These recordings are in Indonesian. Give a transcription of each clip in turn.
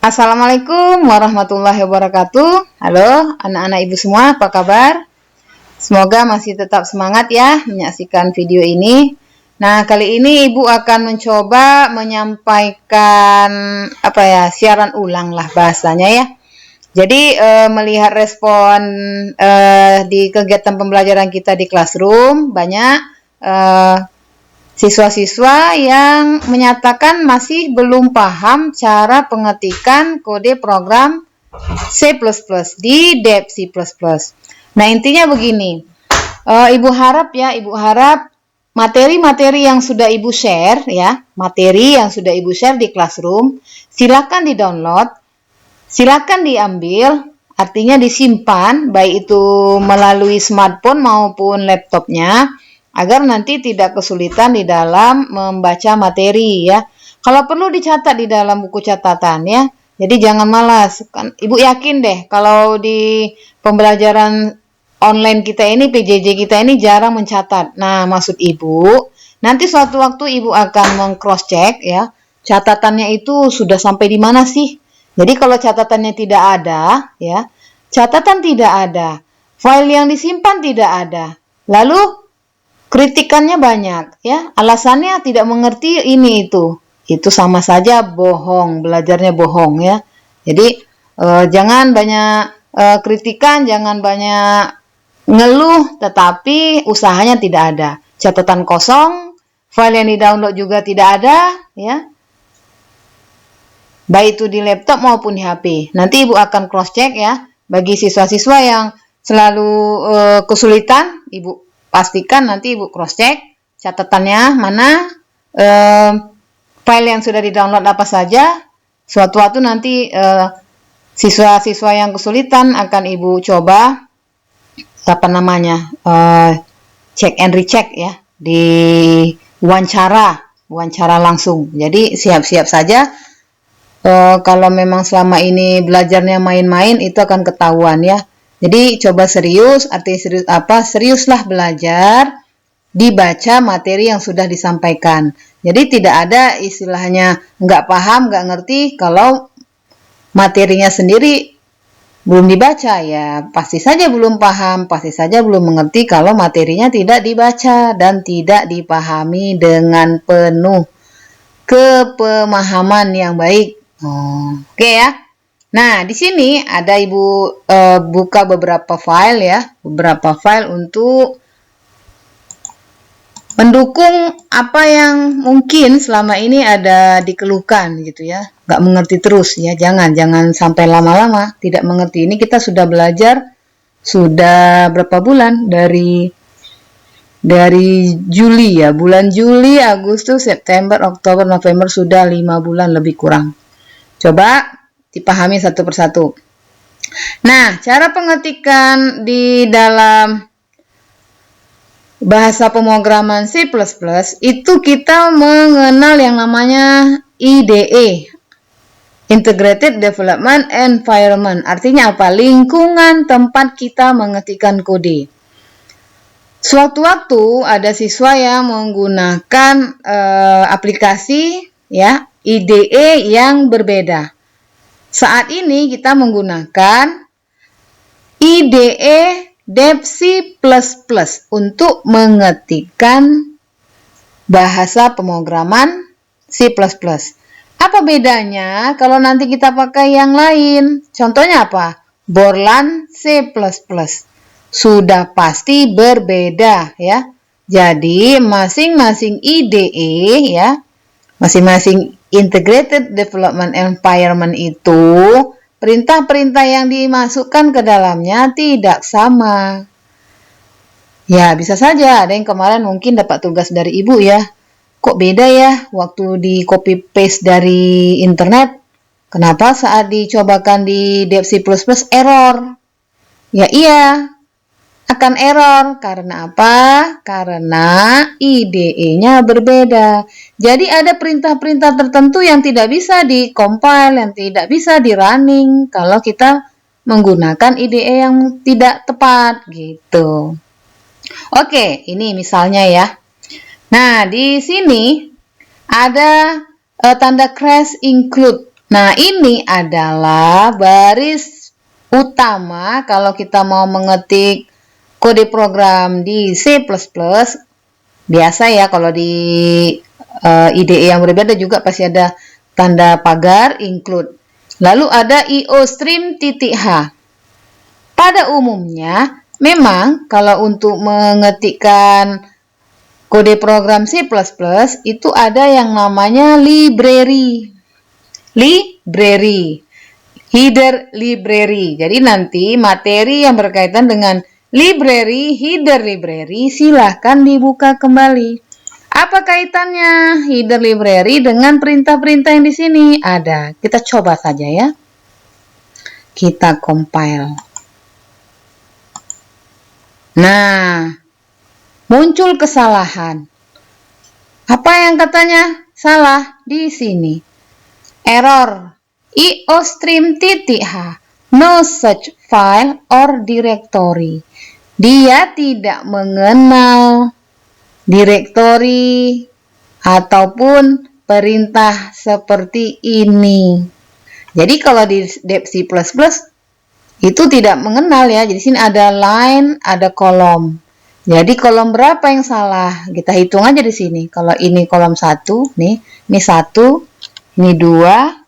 Assalamualaikum warahmatullahi wabarakatuh. Halo anak-anak ibu semua, apa kabar? Semoga masih tetap semangat ya menyaksikan video ini. Nah, kali ini ibu akan mencoba menyampaikan siaran ulang lah bahasanya ya. Jadi melihat respon di kegiatan pembelajaran kita di classroom, banyak siswa-siswa yang menyatakan masih belum paham cara pengetikan kode program C++ di Dev C++. Nah, intinya begini. Ibu harap materi-materi yang sudah Ibu share di classroom, silakan di-download, silakan diambil, artinya disimpan, baik itu melalui smartphone maupun laptopnya, agar nanti tidak kesulitan di dalam membaca materi ya. Kalau perlu dicatat di dalam buku catatan ya. Jadi jangan malas. Kan Ibu yakin deh kalau di pembelajaran online kita ini, PJJ kita ini jarang mencatat. Nah, maksud Ibu, nanti suatu waktu Ibu akan meng-cross check ya. Catatannya itu sudah sampai di mana sih? Jadi kalau catatannya tidak ada ya, catatan tidak ada, file yang disimpan tidak ada. Lalu kritikannya banyak ya, alasannya tidak mengerti ini itu sama saja bohong, belajarnya bohong ya. Jadi jangan banyak kritikan, jangan banyak ngeluh, tetapi usahanya tidak ada, catatan kosong, file yang di-download juga tidak ada ya, baik itu di laptop maupun di HP. Nanti Ibu akan cross check ya. Bagi siswa-siswa yang selalu kesulitan, Ibu pastikan nanti Ibu cross check catatannya mana, file yang sudah di-download apa saja. Suatu waktu nanti siswa-siswa yang kesulitan akan Ibu coba check and recheck ya, di wawancara langsung. Jadi siap-siap saja. Kalau memang selama ini belajarnya main-main, itu akan ketahuan ya. Jadi coba serius, artinya serius apa? Seriuslah belajar, dibaca materi yang sudah disampaikan. Jadi tidak ada istilahnya nggak paham, nggak ngerti kalau materinya sendiri belum dibaca ya. Pasti saja belum paham, pasti saja belum mengerti kalau materinya tidak dibaca dan tidak dipahami dengan penuh kepemahaman yang baik. Oke ya. Nah, di sini ada Ibu buka beberapa file untuk mendukung apa yang mungkin selama ini ada dikeluhkan gitu ya. Nggak mengerti terus ya. Jangan sampai lama-lama tidak mengerti. Ini kita sudah belajar sudah berapa bulan dari Juli ya. Bulan Juli, Agustus, September, Oktober, November, sudah 5 bulan lebih kurang. Coba dipahami satu persatu. Nah, cara pengetikan di dalam bahasa pemrograman C++ itu kita mengenal yang namanya IDE, Integrated Development Environment. Artinya apa? Lingkungan tempat kita mengetikkan kode. Suatu waktu ada siswa yang menggunakan aplikasi ya, IDE yang berbeda. Saat ini kita menggunakan IDE Dev C++ untuk mengetikkan bahasa pemrograman C++. Apa bedanya kalau nanti kita pakai yang lain? Contohnya apa? Borland C++. Sudah pasti berbeda ya. Jadi masing-masing IDE ya, masing-masing Integrated Development Environment itu perintah-perintah yang dimasukkan ke dalamnya tidak sama. Ya, bisa saja ada yang kemarin mungkin dapat tugas dari Ibu ya. Kok beda ya waktu di copy paste dari internet? Kenapa saat dicobakan di Dev C++ error? Ya iya, akan error. Karena apa? Karena IDE-nya berbeda. Jadi ada perintah-perintah tertentu yang tidak bisa di-compile, yang tidak bisa di-running kalau kita menggunakan IDE yang tidak tepat gitu. Oke, ini misalnya ya. Nah, di sini ada tanda crash include. Nah, ini adalah baris utama kalau kita mau mengetik kode program di C++. Biasa ya, kalau di IDE yang berbeda juga pasti ada tanda pagar include. Lalu ada iostream.h. Pada umumnya, memang kalau untuk mengetikkan kode program C++ itu ada yang namanya library. Header library. Jadi nanti materi yang berkaitan dengan library, header library silahkan dibuka kembali. Apa kaitannya header library dengan perintah-perintah yang di sini? Ada. Kita coba saja ya. Kita compile. Nah, muncul kesalahan. Apa yang katanya salah di sini? Error. iostream.h. No such file or directory. Dia tidak mengenal direktori ataupun perintah seperti ini. Jadi kalau di C++ itu tidak mengenal ya. Jadi sini ada line, ada kolom. Jadi kolom berapa yang salah? Kita hitung aja di sini. Kalau ini kolom 1, nih, ini 1, ini 2,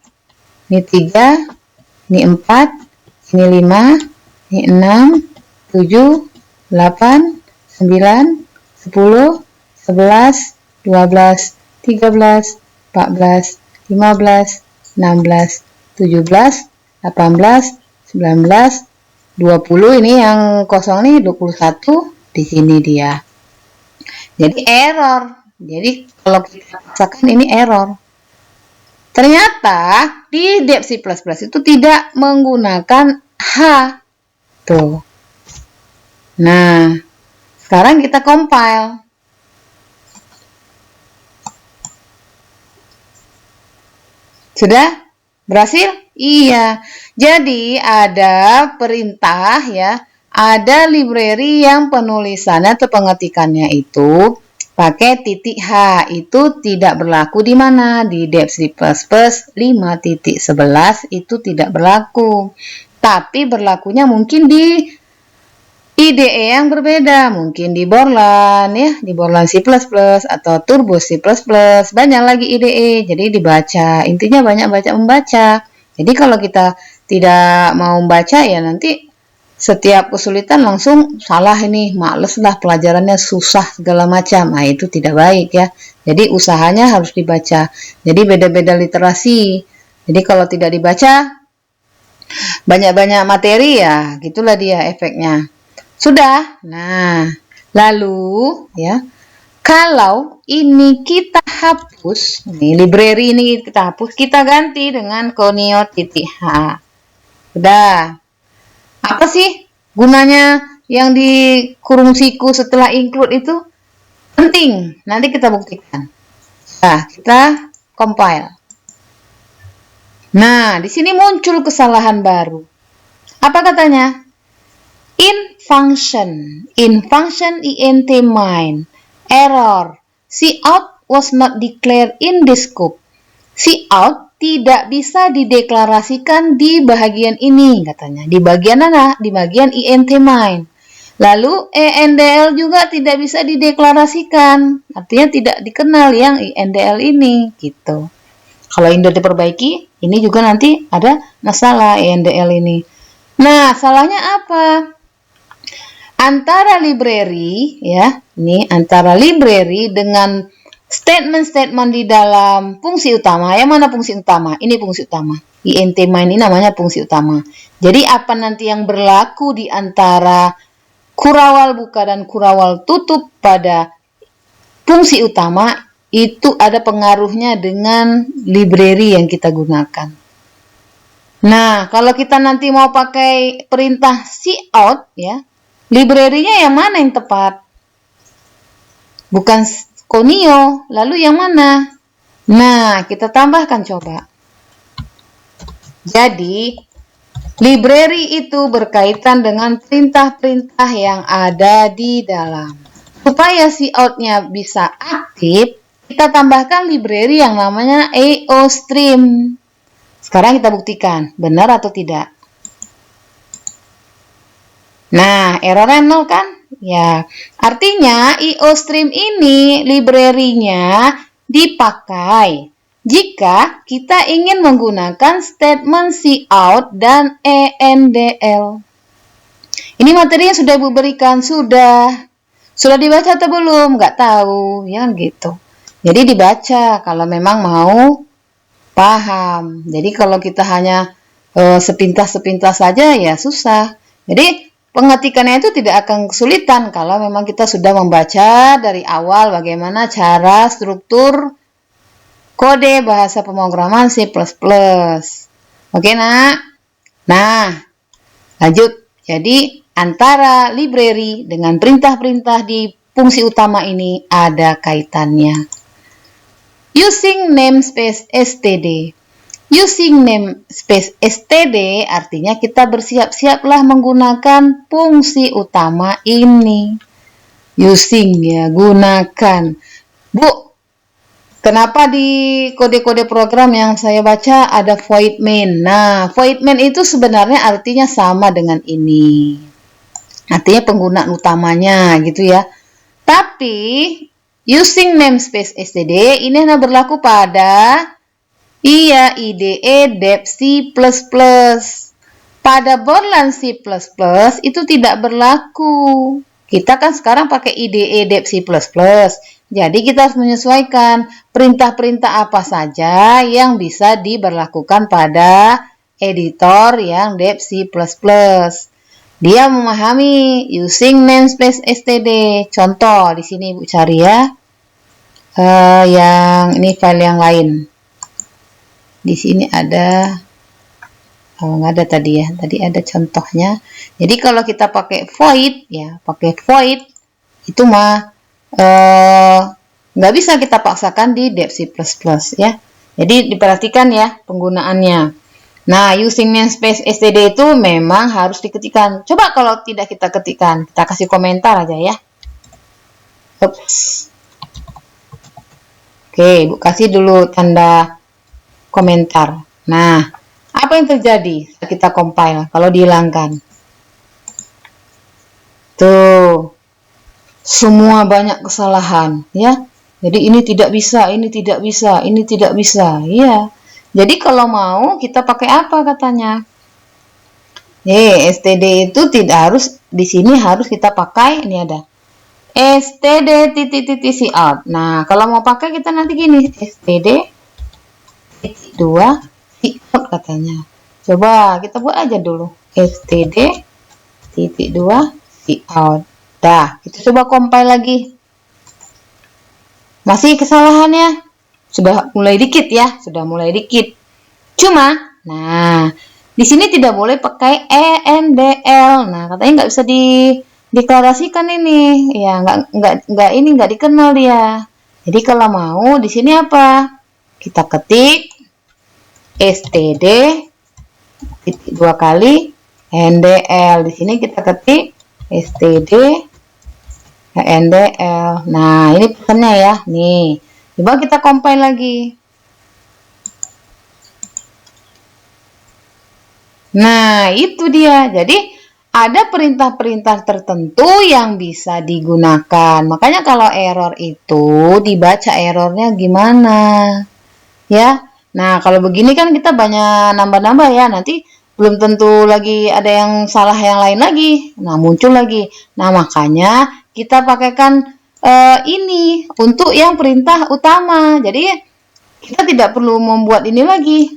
ini 3, ini 4, ini 5, ini 6, 7, 8, 9, 10, 11, 12, 13, 14, 15, 16, 17, 18, 19, 20, ini yang kosong nih 21, di sini dia. Jadi error. Jadi kalau kita paksakan ini error. Ternyata di Dev C++ itu tidak menggunakan H. Tuh. Nah, sekarang kita compile. Sudah berhasil? Iya. Jadi ada perintah ya, ada library yang penulisannya atau pengetikannya itu pakai titik H. Itu tidak berlaku di mana? Di Dev C++ 5.11 itu tidak berlaku. Tapi berlakunya mungkin di IDE yang berbeda, mungkin di Borland ya, di Borland C++ atau Turbo C++, banyak lagi IDE, jadi dibaca. Intinya banyak membaca. Jadi kalau kita tidak mau membaca ya nanti setiap kesulitan langsung salah ini, males lah pelajarannya susah segala macam. Nah, itu tidak baik ya. Jadi usahanya harus dibaca. Jadi beda-beda literasi. Jadi kalau tidak dibaca banyak-banyak materi ya, gitulah dia efeknya. Sudah. Nah, lalu ya, kalau ini kita hapus, nih library ini kita hapus, kita ganti dengan conio.h. Sudah. Apa sih gunanya yang di kurung siku setelah include itu? Penting. Nanti kita buktikan. Nah, kita compile. Nah, di sini muncul kesalahan baru. Apa katanya? In function int main, error, cout was not declared in the scope. Cout tidak bisa dideklarasikan di bagian ini, katanya. Di bagian mana? Di bagian int main. Lalu endl juga tidak bisa dideklarasikan, artinya tidak dikenal yang endl ini, gitu. Kalau ini diperbaiki, ini juga nanti ada masalah endl ini. Nah, salahnya apa? Antara library ya, ini antara library dengan statement-statement di dalam fungsi utama. Yang mana fungsi utama? Ini fungsi utama. int main ini namanya fungsi utama. Jadi apa nanti yang berlaku di antara kurawal buka dan kurawal tutup pada fungsi utama itu ada pengaruhnya dengan library yang kita gunakan. Nah, kalau kita nanti mau pakai perintah cout ya, library-nya yang mana yang tepat? Bukan conio, lalu yang mana? Nah, kita tambahkan coba. Jadi, library itu berkaitan dengan perintah-perintah yang ada di dalam. Supaya cout-nya bisa aktif, kita tambahkan library yang namanya iostream. Sekarang kita buktikan, benar atau tidak. Nah, errornya 0 kan? Ya, artinya IOStream ini library-nya dipakai jika kita ingin menggunakan statement cout dan endl. Ini materi yang sudah Ibu berikan, sudah dibaca atau belum? Nggak tahu, ya gitu. Jadi dibaca kalau memang mau paham. Jadi kalau kita hanya sepintas-sepintas saja ya susah. Jadi pengetikannya itu tidak akan kesulitan kalau memang kita sudah membaca dari awal bagaimana cara struktur kode bahasa pemrograman C++. Oke, Nak? Nah, lanjut. Jadi, antara library dengan perintah-perintah di fungsi utama ini ada kaitannya. Using namespace std. Using namespace std artinya kita bersiap-siaplah menggunakan fungsi utama ini. Using ya, gunakan. Bu, kenapa di kode-kode program yang saya baca ada void main? Nah, void main itu sebenarnya artinya sama dengan ini. Artinya penggunaan utamanya gitu ya. Tapi using namespace std ini hanya berlaku pada IDE dep C++. Pada Borland C++ itu tidak berlaku. Kita kan sekarang pakai IDE dep C++. Jadi kita harus menyesuaikan perintah-perintah apa saja yang bisa diberlakukan pada editor yang dep C++. Dia memahami using namespace std. Contoh di sini Ibu cari ya. Yang ini file yang lain. Di sini ada, nggak ada tadi ya. Tadi ada contohnya. Jadi kalau kita pakai void ya, itu mah nggak bisa kita paksakan di dep C++ ya. Jadi diperhatikan ya penggunaannya. Nah, using namespace std itu memang harus diketikkan. Coba kalau tidak kita ketikkan, kita kasih komentar aja ya. Oops. Oke, Bu kasih dulu tanda komentar. Nah, apa yang terjadi saat kita compile kalau dihilangkan? Tuh, semua banyak kesalahan ya. Jadi ini tidak bisa, ini tidak bisa, ini tidak bisa. Iya. Jadi kalau mau kita pakai apa katanya? std itu tidak harus di sini, harus kita pakai ini ada std cout. Nah, kalau mau pakai kita nanti gini, std 2 cout katanya. Coba kita buat aja dulu std 2 cout. Dah, kita coba compile lagi. Masih kesalahannya? Sudah mulai dikit ya, sudah mulai dikit. Cuma, nah, di sini tidak boleh pakai endl. Nah, katanya nggak bisa dideklarasikan ini. Ya, nggak dikenal dia. Jadi kalau mau di sini apa? Kita ketik std 2 kali ndl. Di sini kita ketik std ndl. Nah, ini pesannya ya. Nih, coba kita compile lagi. Nah, itu dia. Jadi, ada perintah-perintah tertentu yang bisa digunakan. Makanya kalau error itu dibaca errornya gimana. Ya. Nah, kalau begini kan kita banyak nambah-nambah ya. Nanti belum tentu lagi ada yang salah yang lain lagi. Nah, muncul lagi. Nah, makanya kita pakaikan ini untuk yang perintah utama. Jadi, kita tidak perlu membuat ini lagi.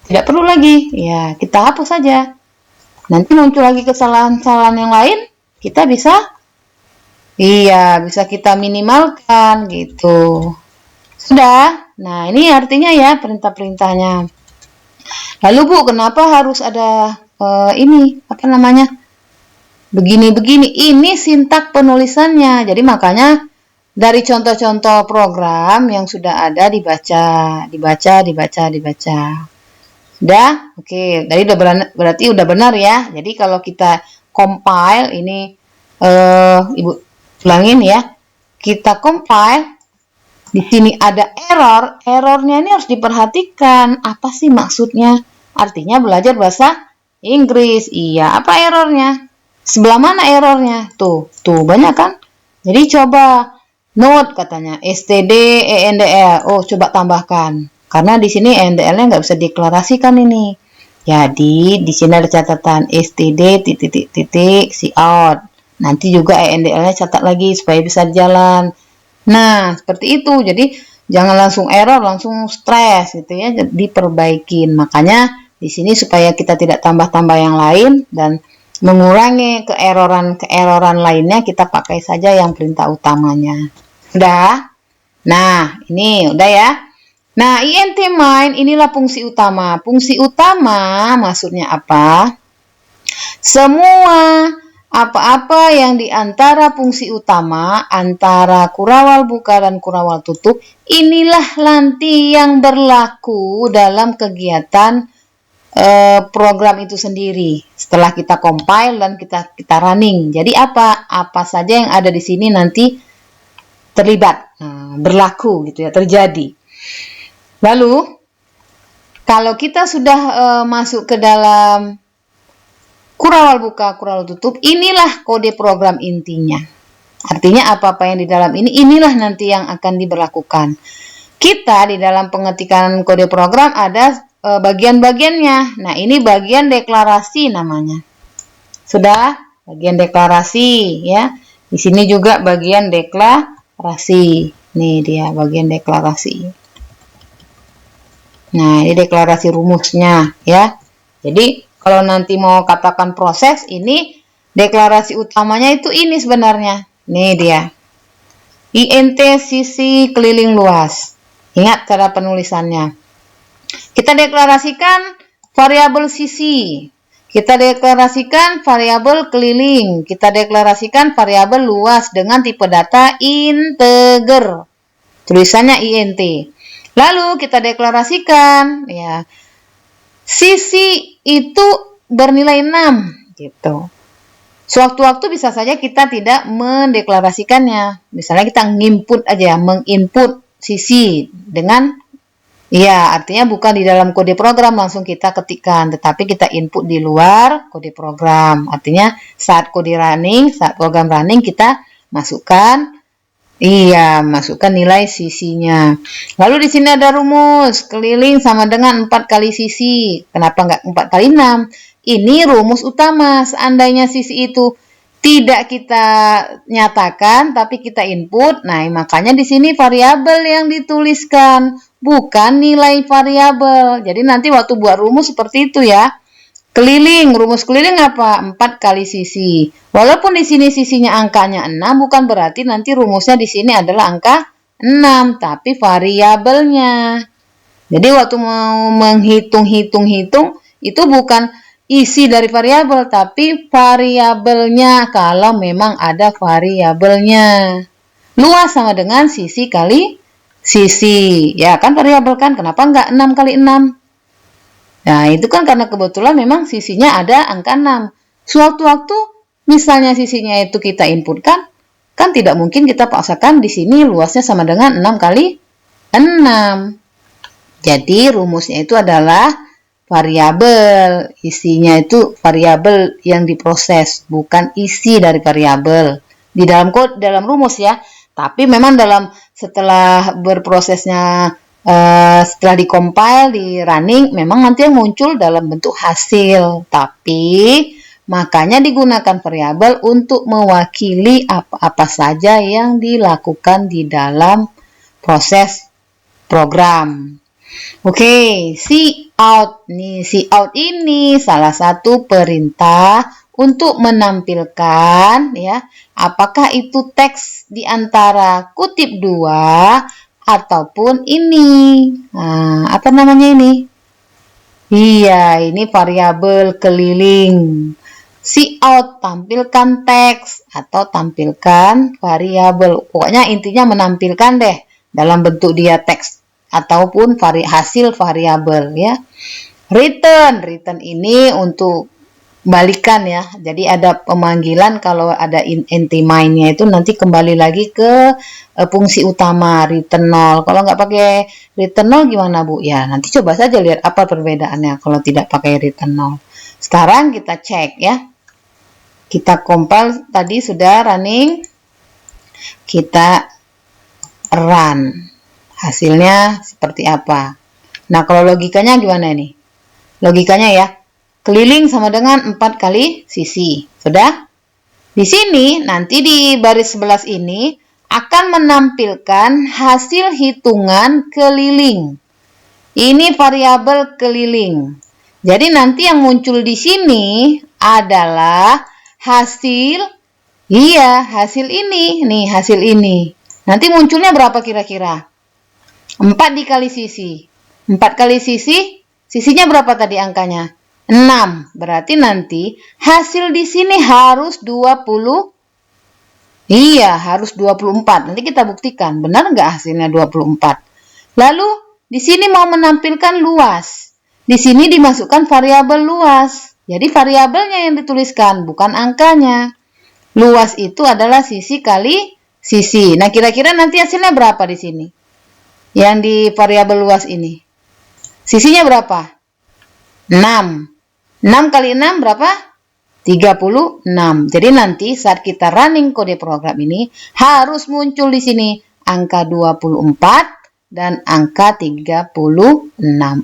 Tidak perlu lagi. Ya, kita hapus saja. Nanti muncul lagi kesalahan-kesalahan yang lain, kita bisa kita minimalkan gitu. Sudah. Nah, ini artinya ya perintah-perintahnya. Lalu Bu, kenapa harus ada ini apa namanya? Begini-begini. Ini sintak penulisannya. Jadi makanya dari contoh-contoh program yang sudah ada dibaca. Udah? Oke, tadi berarti udah benar ya. Jadi kalau kita compile ini Ibu ulangin ya. Kita compile di sini ada error, errornya ini harus diperhatikan. Apa sih maksudnya? Artinya belajar bahasa Inggris. Iya, apa errornya? Sebelah mana errornya? Tuh banyak kan? Jadi coba note katanya STD ENDL. Oh, coba tambahkan. Karena di sini ENDL-nya nggak bisa deklarasikan ini. Jadi di sini ada catatan STD titik see out. Nanti juga ENDL-nya catat lagi supaya bisa jalan. Nah, seperti itu. Jadi jangan langsung error, langsung stres gitu ya. Diperbaikin. Makanya di sini supaya kita tidak tambah-tambah yang lain dan mengurangi keeroran lainnya, kita pakai saja yang perintah utamanya. Udah? Nah, ini udah ya. Nah, INT main inilah fungsi utama. Fungsi utama maksudnya apa? Semua apa-apa yang di antara fungsi utama, antara kurawal buka dan kurawal tutup, inilah nanti yang berlaku dalam kegiatan program itu sendiri. Setelah kita compile dan kita running. Jadi apa saja yang ada di sini nanti terlibat, berlaku gitu ya, terjadi. Lalu kalau kita sudah masuk ke dalam kurawal buka, kurawal tutup, inilah kode program intinya. Artinya apa-apa yang di dalam ini, inilah nanti yang akan diberlakukan. Kita di dalam pengetikan kode program ada bagian-bagiannya. Nah, ini bagian deklarasi namanya. Sudah? Bagian deklarasi ya. Di sini juga bagian deklarasi. Nih dia bagian deklarasi. Nah, ini deklarasi rumusnya ya. Jadi, kalau nanti mau katakan proses, ini deklarasi utamanya itu ini sebenarnya. Nih dia. INT sisi keliling luas. Ingat cara penulisannya. Kita deklarasikan variabel sisi. Kita deklarasikan variabel keliling. Kita deklarasikan variabel luas dengan tipe data integer. Tulisannya INT. Lalu kita deklarasikan ya sisi itu bernilai 6 gitu. Sewaktu-waktu bisa saja kita tidak mendeklarasikannya. Misalnya kita nginput aja, menginput sisi dengan artinya bukan di dalam kode program langsung kita ketikkan, tetapi kita input di luar kode program. Artinya saat kode running, saat program running kita masukkan nilai sisinya. Lalu di sini ada rumus keliling sama dengan 4 kali sisi. Kenapa nggak 4 kali 6? Ini rumus utama. Seandainya sisi itu tidak kita nyatakan, tapi kita input, nah makanya di sini variabel yang dituliskan, bukan nilai variabel. Jadi nanti waktu buat rumus seperti itu ya. Keliling, rumus keliling apa? 4 kali sisi. Walaupun di sini sisinya angkanya 6, bukan berarti nanti rumusnya di sini adalah angka 6, tapi variabelnya. Jadi waktu mau menghitung, itu bukan isi dari variabel, tapi variabelnya kalau memang ada variabelnya. Luas sama dengan sisi kali sisi. Ya kan variabel kan, kenapa enggak 6 kali 6? Nah, itu kan karena kebetulan memang sisinya ada angka 6. Suatu-waktu misalnya sisinya itu kita inputkan, kan tidak mungkin kita paksakan di sini luasnya sama dengan 6 kali 6. Jadi rumusnya itu adalah variabel. Isinya itu variabel yang diproses, bukan isi dari variabel. Di dalam rumus ya. Tapi memang setelah berprosesnya setelah di-compile, di-running, memang nanti yang muncul dalam bentuk hasil. Tapi, makanya digunakan variabel untuk mewakili apa-apa saja yang dilakukan di dalam proses program. Oke, cout. Nih, cout ini salah satu perintah untuk menampilkan ya, apakah itu teks di antara kutip 2 ataupun ini. Nah, apa namanya ini? Iya, ini variabel keliling. Cout, tampilkan teks atau tampilkan variabel. Pokoknya intinya menampilkan deh dalam bentuk dia teks ataupun hasil variabel ya. Return ini untuk balikan ya. Jadi ada pemanggilan kalau ada anti-main-nya itu nanti kembali lagi ke fungsi utama return 0. Kalau nggak pakai return 0 gimana Bu? Ya nanti coba saja lihat apa perbedaannya kalau tidak pakai return 0. Sekarang kita cek ya. Kita compile tadi sudah running. Kita run. Hasilnya seperti apa? Nah kalau logikanya gimana nih? Logikanya ya. Keliling sama dengan 4 kali sisi. Sudah? Di sini, nanti di baris 11 ini, akan menampilkan hasil hitungan keliling. Ini variabel keliling. Jadi nanti yang muncul di sini adalah hasil, hasil ini. Nih, hasil ini. Nanti munculnya berapa kira-kira? 4 dikali sisi. 4 kali sisi, sisinya berapa tadi angkanya? 6. Berarti nanti hasil di sini harus 20. Iya, harus 24. Nanti kita buktikan. Benar nggak hasilnya 24? Lalu, di sini mau menampilkan luas. Di sini dimasukkan variabel luas. Jadi variabelnya yang dituliskan, bukan angkanya. Luas itu adalah sisi kali sisi. Nah, kira-kira nanti hasilnya berapa di sini? Yang di variabel luas ini. Sisinya berapa? 6. 6 kali 6 berapa? 36. Jadi nanti saat kita running kode program ini harus muncul di sini angka 24 dan angka 36.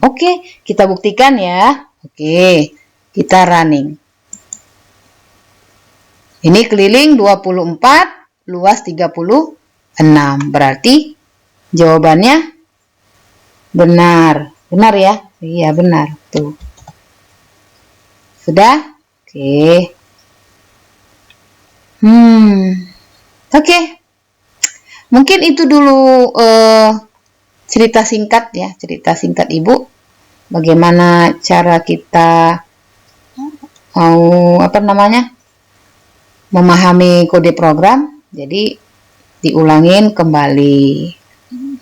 Oke, kita buktikan ya. Oke, kita running. Ini keliling 24, luas 36. Berarti jawabannya benar. Benar ya? Iya, benar. Tuh. Sudah? Oke. Oke. Mungkin itu dulu cerita singkat ya, cerita singkat Ibu. Bagaimana cara kita memahami kode program. Jadi diulangin kembali,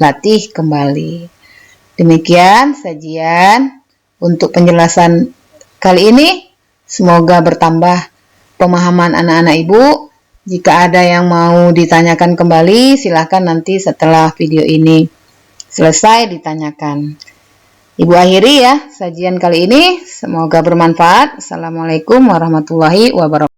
latih kembali. Demikian sajian untuk penjelasan kali ini. Semoga bertambah pemahaman anak-anak Ibu. Jika ada yang mau ditanyakan kembali, silahkan nanti setelah video ini selesai ditanyakan. Ibu akhiri ya sajian kali ini. Semoga bermanfaat. Assalamualaikum warahmatullahi wabarakatuh.